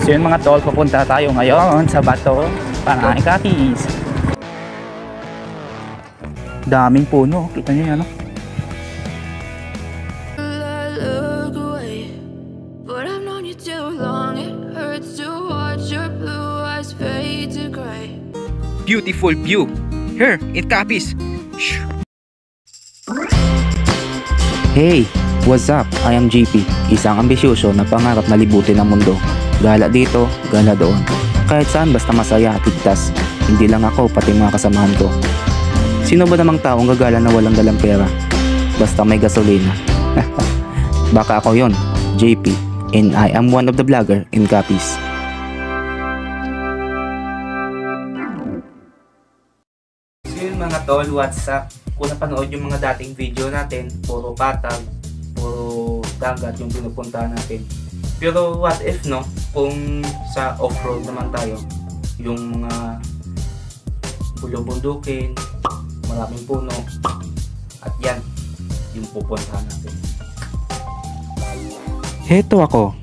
So yun mga tol, pupunta tayo ngayon sa Bato, Paranaque Capiz. Daming puno, kita nyo yan, no? Beautiful view here in Capiz. Hey, what's up? I am JP, isang ambisyoso na pangarap na libutin ang mundo. Gala dito, gala doon. Kahit saan basta masaya at ligtas. Hindi lang ako, pati mga kasamahan ko. Sino ba namang taong gagala na walang dalang pera? Basta may gasolina. Baka ako yon, JP, and I am one of the vlogger in Capiz. So yun mga tol, what's up? Kung napanood yung mga dating video natin, puro patag, puro dagat yung pinupuntahan natin. Pero what if no, kung sa off-road naman tayo, yung mga bulong-bundukin, maraming puno, at yan, yung pupuntahan natin. Heto ako,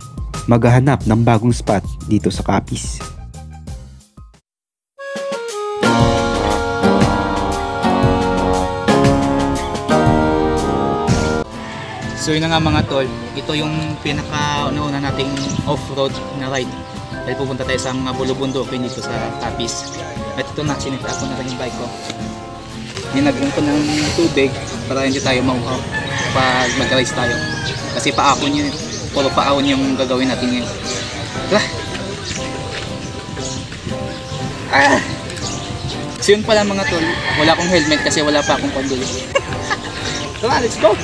maghahanap ng bagong spot dito sa Capiz. So yun na nga mga tol, ito yung pinaka-una nating off-road na ride. Dahil pupunta tayo sa mga bulubundukin dito sa Capiz. At ito na, sinita ko na rin yung bike ko. Ninagyan ko ng tubig para hindi tayo mauhaw pag mag-race tayo. Kasi paakon yun, puro paakon yung gagawin natin yun. So yun pala mga tol, wala akong helmet kasi wala pa akong panduli. Tara, let's go!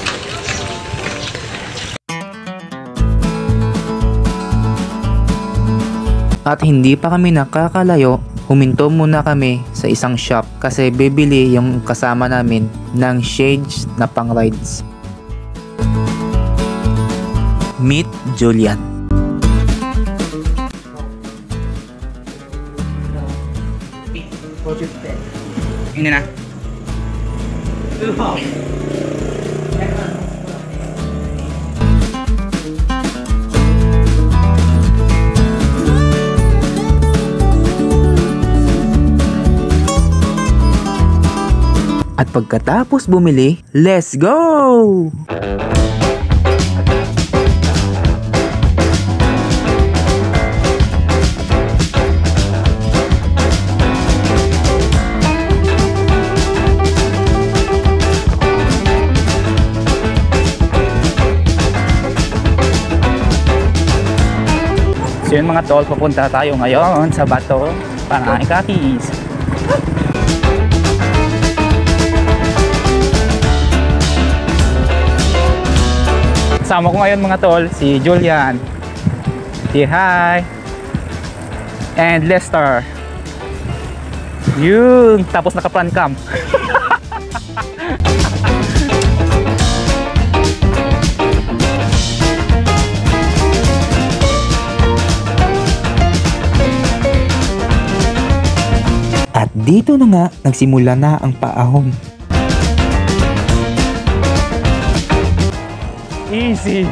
At hindi pa kami nakakalayo, huminto muna kami sa isang shop kasi bibili yung kasama namin ng shades na pang rides. Meet Julian. Ini na. At pagkatapos bumili, let's go! So yun mga tol, pupunta tayo ngayon sa Bato, Paranaque Capiz. Kasama ko ngayon mga tol, si Julian, si Hi, and Lester. Yun, tapos naka-front cam. At dito na nga, nagsimula na ang paahon. Easy.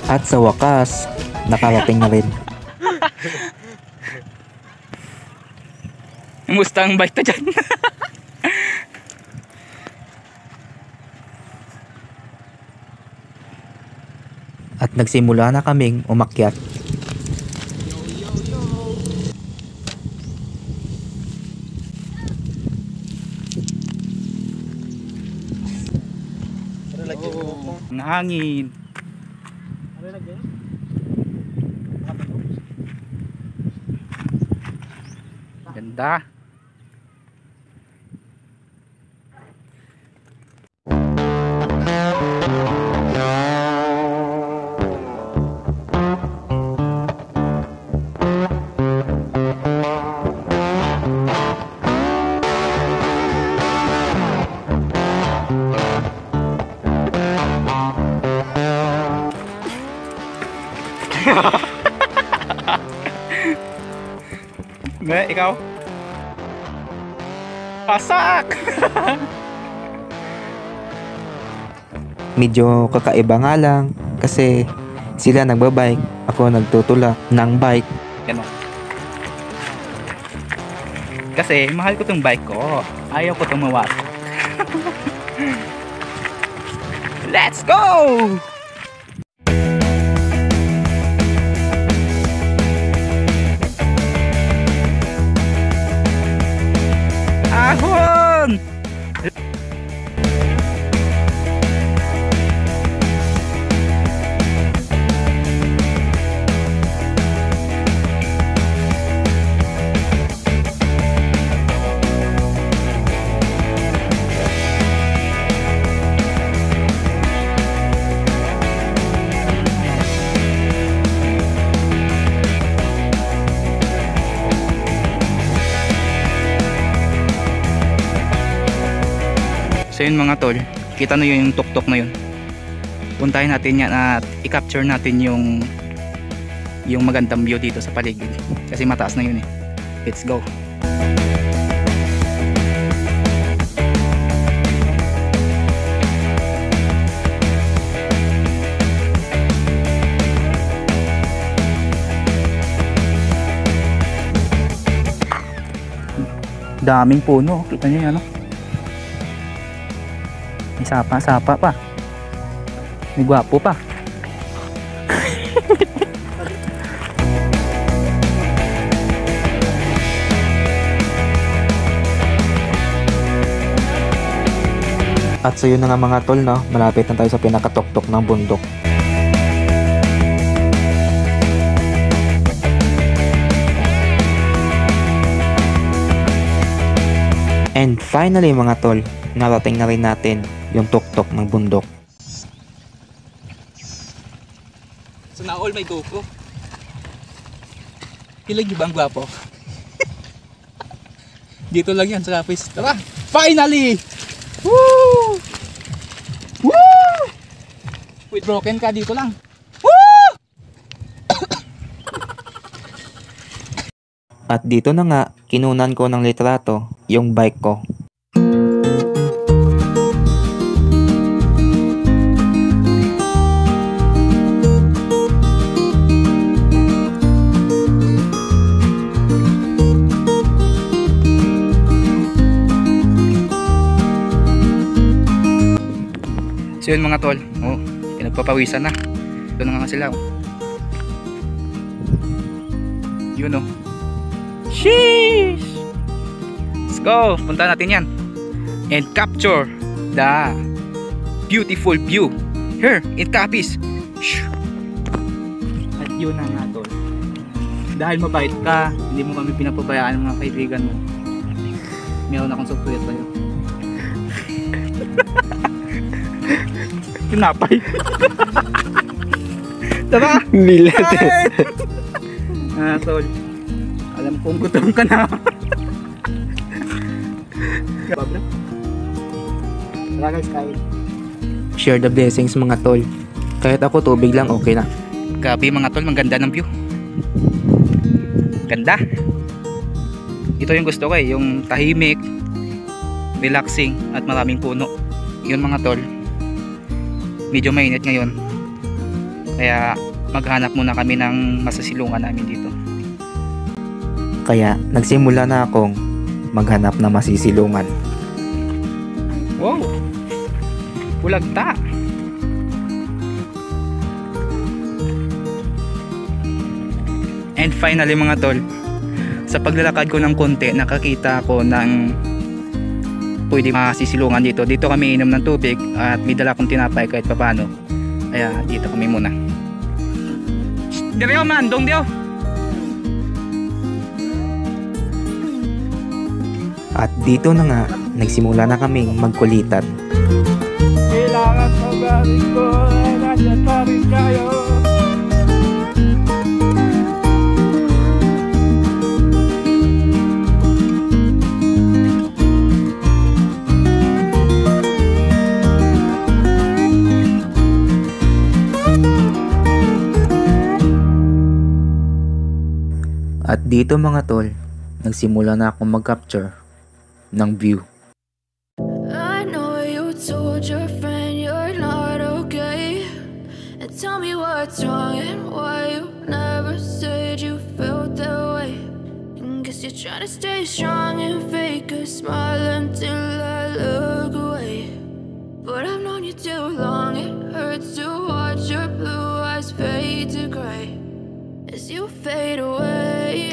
At sa wakas, nakarating na rin. Mustang bike to dyan. At nagsimula na kaming umakyat. Ang hangin. Ganda. Me, ikaw? Pasak! Medyo kakaiba nga lang kasi sila nagbabike, ako nagtutulak ng bike. Ganun. Kasi mahal ko tong bike ko. Ayaw ko tong mawasak. Let's go! Ahon! So yun mga tol, kita nyo yung tuktok na yun. Puntahin natin yan at i-capture natin yung magandang view dito sa paligid. Kasi mataas na yun eh. Let's go. Daming puno, kita nyo yan, no? May sapa pa. May gwapo pa. At so yun na nga mga tol, no? Malapit na tayo sa pinakatuktok ng bundok. And finally mga tol, narating na rin natin yung tuktok ng bundok. So na all may GoPro. Kilig ba ang gwapo? Dito lang yan sa Rapis. Tara! Finally! Woo! Woo! Wait, broken ka dito lang. Woo! At dito na nga, kinunan ko ng litrato yung bike ko. So yun mga tol, oh, pinagpapawisan na. Ito na nga sila, oh. Yun, oh. Sheesh! Let's go! Punta natin yan and capture the beautiful view here in Capiz. At yun na nga tol, dahil mabait ka, hindi mo kami pinapabayaan ng mga kaibigan mo. Meron akong software sa'yo. Tinapay. Tara! Bilat. Tol, alam kong gutom ka na. Tara guys, kain. Share the blessings mga tol. Kahit ako tubig lang okay na. Gabi mga tol, ang ganda ng view. Ganda. Ito yung gusto ko eh, yung tahimik, relaxing at maraming puno. Yun mga tol. Medyo mainit ngayon. Kaya maghanap muna kami ng masasilungan namin dito. Kaya nagsimula na akong maghanap na masisilungan. Wow! Bulagta! And finally mga tol, sa paglalakad ko ng konti, nakakita ako ng pwede masisilungan dito. Dito kami inom ng tubig at may dala kong tinapay kahit papano. Kaya dito kami muna. Diyo man, dong diyo! At dito na nga, nagsimula na kaming magkulitan. Kailangan sa galing ko ay nandiyan pa rin kayo. dito mga tol, nagsimula na akong mag-capture ng view. I know you told your friend you're not okay, and tell me what's wrong and why you never said you felt that way. And guess you're trying to stay strong and fake a smile until I look away. But I've known you too long, it hurts to watch your blue eyes fade to gray as you fade away,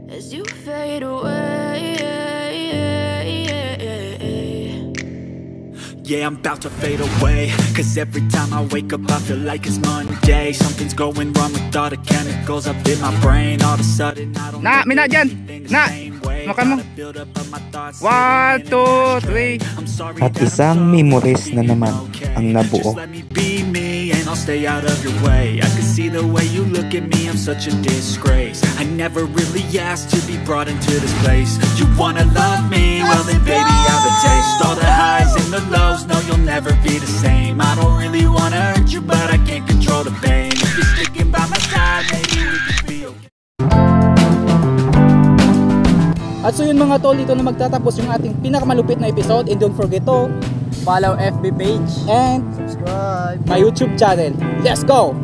as you fade away. Yeah, I'm about to fade away, cause every time I wake up I feel like it's Monday. Something's going wrong with all the chemicals up in my brain. All of a sudden I don't Na, mina dyan! Na! Makan mo! 1, 2, 3. At isang memories na naman ang nabuo. Let me be me and I'll stay out of your way. I can see the way you look at me, I'm such a disgrace. I never really asked to be brought into this place. You wanna love me? Well then baby I have a taste. All the highs and the lows, no you'll never be the same. I don't really wanna hurt you but I can't control the pain. If you're sticking by my side, maybe we could be okay. At so yun mga tol, dito na magtatapos yung ating pinakamalupit na episode. And don't forget to Follow FB page and subscribe my YouTube channel. Let's go!